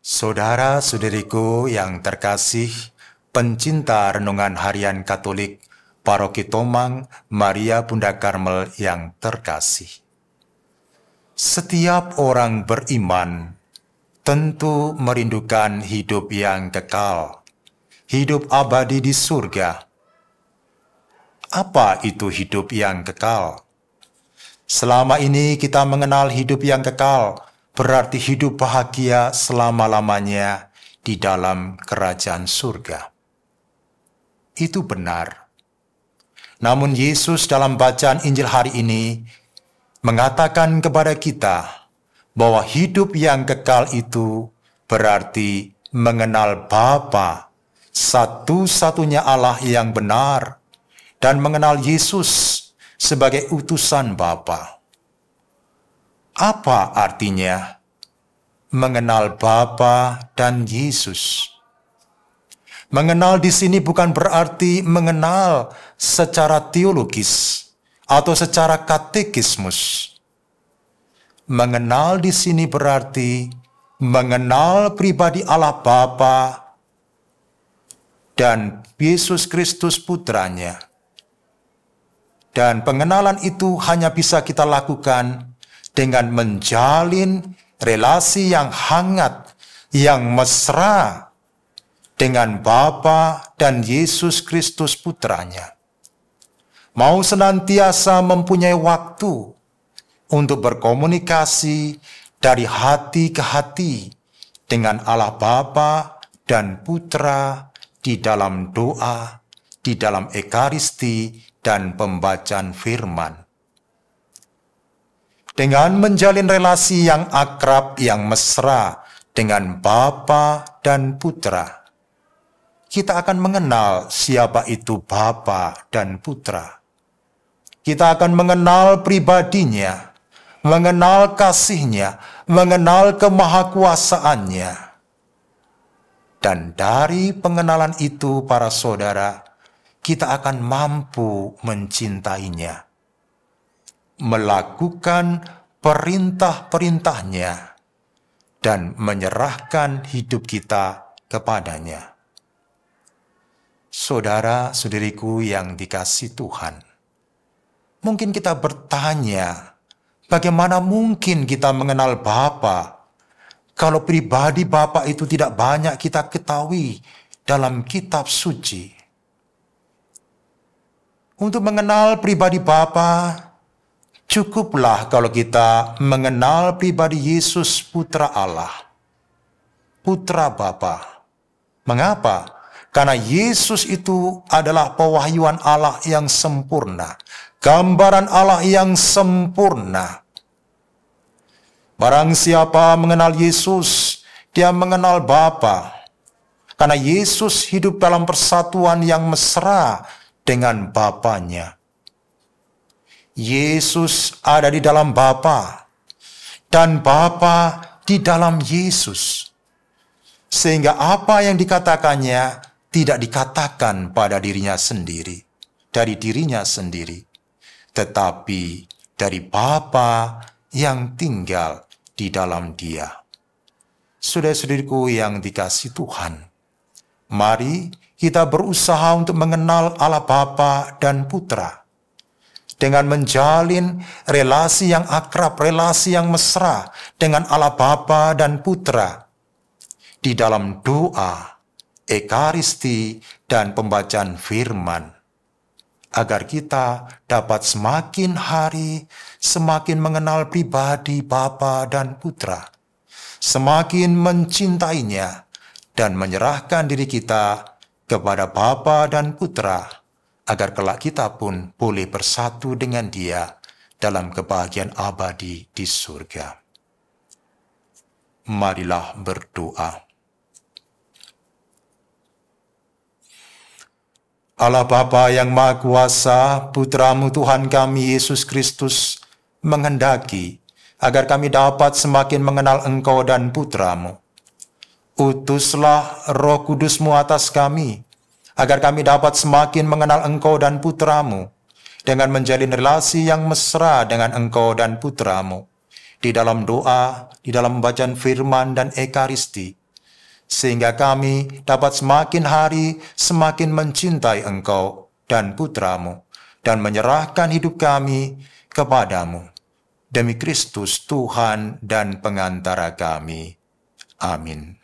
Saudara-saudariku yang terkasih, pencinta renungan harian Katolik, Paroki Tomang, Maria Bunda Karmel yang terkasih. Setiap orang beriman tentu merindukan hidup yang kekal, hidup abadi di surga. Apa itu hidup yang kekal? Selama ini kita mengenal hidup yang kekal, berarti hidup bahagia selama-lamanya di dalam kerajaan surga. Itu benar. Namun Yesus dalam bacaan Injil hari ini mengatakan kepada kita bahwa hidup yang kekal itu berarti mengenal Bapa, satu-satunya Allah yang benar, dan mengenal Yesus sebagai utusan Bapa. Apa artinya mengenal Bapa dan Yesus? Mengenal di sini bukan berarti mengenal secara teologis atau secara katekismus. Mengenal di sini berarti mengenal pribadi Allah Bapa dan Yesus Kristus Putranya. Dan pengenalan itu hanya bisa kita lakukan dengan menjalin relasi yang hangat, yang mesra dengan Bapa dan Yesus Kristus Putranya. Mau senantiasa mempunyai waktu untuk berkomunikasi dari hati ke hati dengan Allah Bapa dan Putra di dalam doa, di dalam Ekaristi, dan pembacaan firman. Dengan menjalin relasi yang akrab, yang mesra dengan Bapa dan Putra, kita akan mengenal siapa itu Bapa dan Putra. Kita akan mengenal pribadinya, mengenal kasihnya, mengenal kemahakuasaannya. Dan dari pengenalan itu, para saudara, kita akan mampu mencintainya, melakukan perintah-perintahnya, dan menyerahkan hidup kita kepadanya. Saudara-saudariku yang dikasihi Tuhan, mungkin kita bertanya, bagaimana mungkin kita mengenal Bapa kalau pribadi Bapa itu tidak banyak kita ketahui dalam kitab suci? Untuk mengenal pribadi Bapa, cukuplah kalau kita mengenal pribadi Yesus Putra Allah, Putra Bapa. Mengapa? Karena Yesus itu adalah pewahyuan Allah yang sempurna, gambaran Allah yang sempurna. Barang siapa mengenal Yesus, dia mengenal Bapa. Karena Yesus hidup dalam persatuan yang mesra dengan Bapanya. Yesus ada di dalam Bapa, dan Bapa di dalam Yesus. Sehingga apa yang dikatakannya tidak dikatakan pada dirinya sendiri, dari dirinya sendiri, tetapi dari Bapa yang tinggal di dalam Dia. Saudara-saudariku yang dikasihi Tuhan, mari kita berusaha untuk mengenal Allah Bapa dan Putra dengan menjalin relasi yang akrab, relasi yang mesra dengan Allah Bapa dan Putra di dalam doa, Ekaristi, dan pembacaan firman, agar kita dapat semakin hari semakin mengenal pribadi Bapa dan Putra, semakin mencintainya, dan menyerahkan diri kita kepada Bapa dan Putra, agar kelak kita pun boleh bersatu dengan Dia dalam kebahagiaan abadi di surga. Marilah berdoa. Allah Bapa yang Maha Kuasa, Putra-Mu Tuhan kami Yesus Kristus menghendaki agar kami dapat semakin mengenal Engkau dan Putra-Mu. Utuslah Roh Kudus-Mu atas kami, agar kami dapat semakin mengenal Engkau dan Putra-Mu, dengan menjalin relasi yang mesra dengan Engkau dan Putra-Mu, di dalam doa, di dalam bacaan firman dan Ekaristi, sehingga kami dapat semakin hari semakin mencintai Engkau dan Putra-Mu, dan menyerahkan hidup kami kepadamu. Demi Kristus Tuhan dan pengantara kami. Amin.